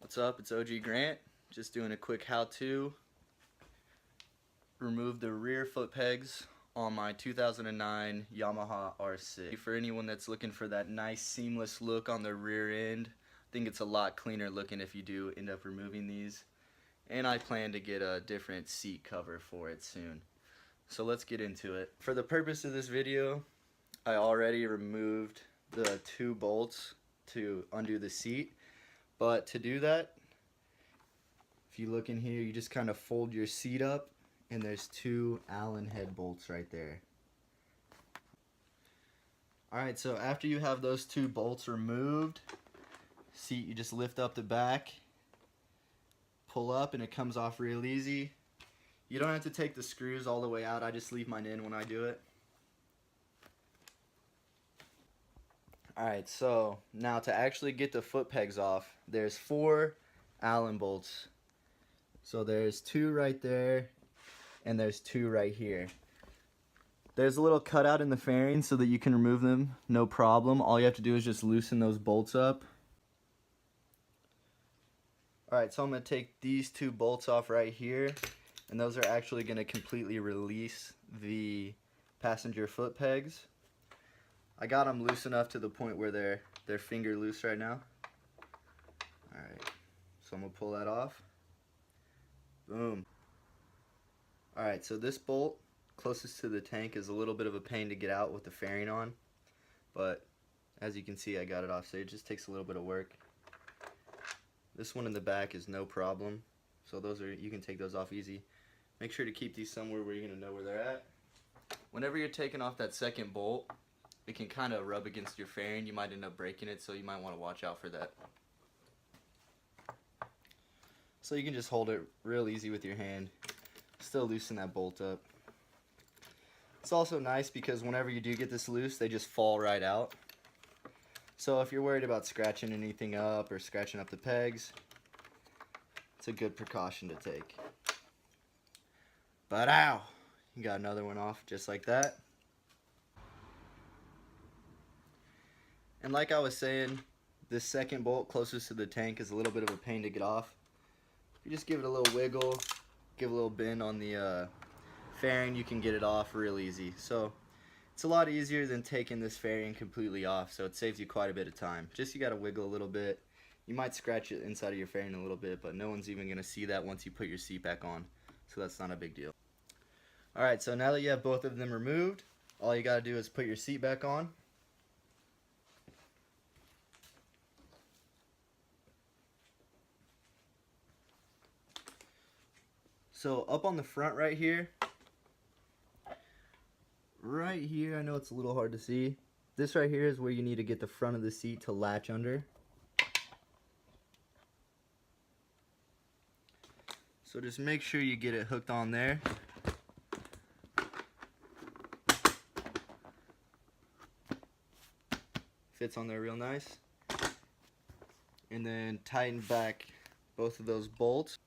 What's up? It's OG Grant. Just doing a quick how-to. Remove the rear foot pegs on my 2009 Yamaha R6. For anyone that's looking for that nice seamless look on the rear end, I think it's a lot cleaner looking if you do end up removing these. And I plan to get a different seat cover for it soon. So let's get into it. For the purpose of this video, I already removed the 2 bolts to undo the seat. But to do that, if you look in here, you just kind of fold your seat up, and there's 2 Allen head bolts right there. Alright, so after you have those 2 bolts removed, seat, you just lift up the back, pull up, and it comes off real easy. You don't have to take the screws all the way out. I just leave mine in when I do it. Alright, so now to actually get the foot pegs off, there's 4 Allen bolts. So there's 2 right there, and there's 2 right here. There's a little cutout in the fairing so that you can remove them, no problem. All you have to do is just loosen those bolts up. Alright, so I'm going to take these 2 bolts off right here, and those are actually going to completely release the passenger foot pegs. I got them loose enough to the point where they're finger loose right now. Alright, so I'm going to pull that off. Boom. Alright, so this bolt closest to the tank is a little bit of a pain to get out with the fairing on, but as you can see, I got it off, so it just takes a little bit of work. This one in the back is no problem, so you can take those off easy. Make sure to keep these somewhere where you're going to know where they're at. Whenever you're taking off that second bolt, it can kind of rub against your fairing. You might end up breaking it, so you might want to watch out for that. So you can just hold it real easy with your hand. Still loosen that bolt up. It's also nice because whenever you do get this loose, they just fall right out. So if you're worried about scratching anything up or scratching up the pegs, it's a good precaution to take. But ow! You got another one off just like that. And like I was saying, this second bolt closest to the tank is a little bit of a pain to get off. You just give it a little wiggle, give a little bend on the fairing, you can get it off real easy. So it's a lot easier than taking this fairing completely off, so it saves you quite a bit of time. Just you gotta wiggle a little bit. You might scratch it inside of your fairing a little bit, but no one's even gonna see that once you put your seat back on, so that's not a big deal. Alright, so now that you have both of them removed, all you gotta do is put your seat back on. So up on the front right here, I know it's a little hard to see. This right here is where you need to get the front of the seat to latch under. So just make sure you get it hooked on there. Fits on there real nice. And then tighten back both of those bolts.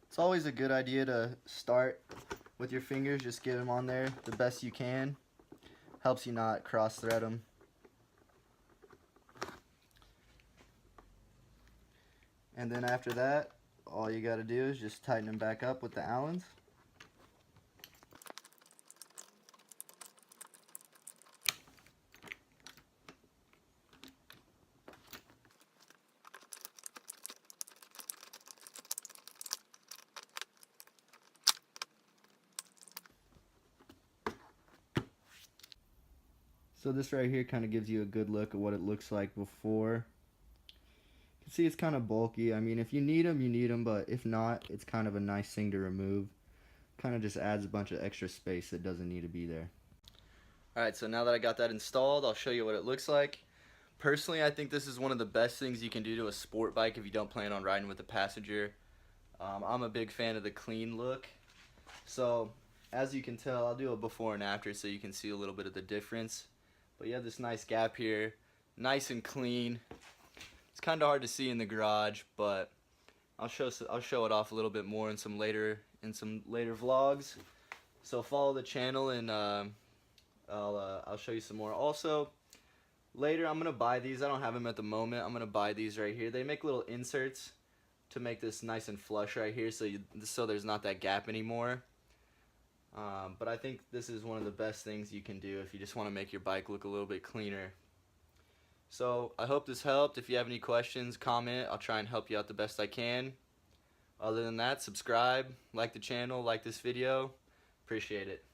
It's always a good idea to start with your fingers, just get them on there the best you can. Helps you not cross thread them. And then after that, all you got to do is just tighten them back up with the Allens. So this right here kind of gives you a good look at what it looks like before. You can see it's kind of bulky. I mean, if you need them, you need them, but if not, it's kind of a nice thing to remove. Kind of just adds a bunch of extra space that doesn't need to be there. Alright, so now that I got that installed, I'll show you what it looks like. Personally, I think this is one of the best things you can do to a sport bike if you don't plan on riding with a passenger. I'm a big fan of the clean look. So, as you can tell, I'll do a before and after so you can see a little bit of the difference. But you have this nice gap here, nice and clean. It's kind of hard to see in the garage, but I'll show it off a little bit more in some later vlogs. So follow the channel, and I'll show you some more. Also, Later I'm gonna buy these. I don't have them at the moment. I'm gonna buy these right here. They make little inserts to make this nice and flush right here, so there's not that gap anymore. But I think this is one of the best things you can do if you just want to make your bike look a little bit cleaner. So I hope this helped. If you have any questions, comment. I'll try and help you out the best I can. Other than that, subscribe, like the channel, like this video. Appreciate it.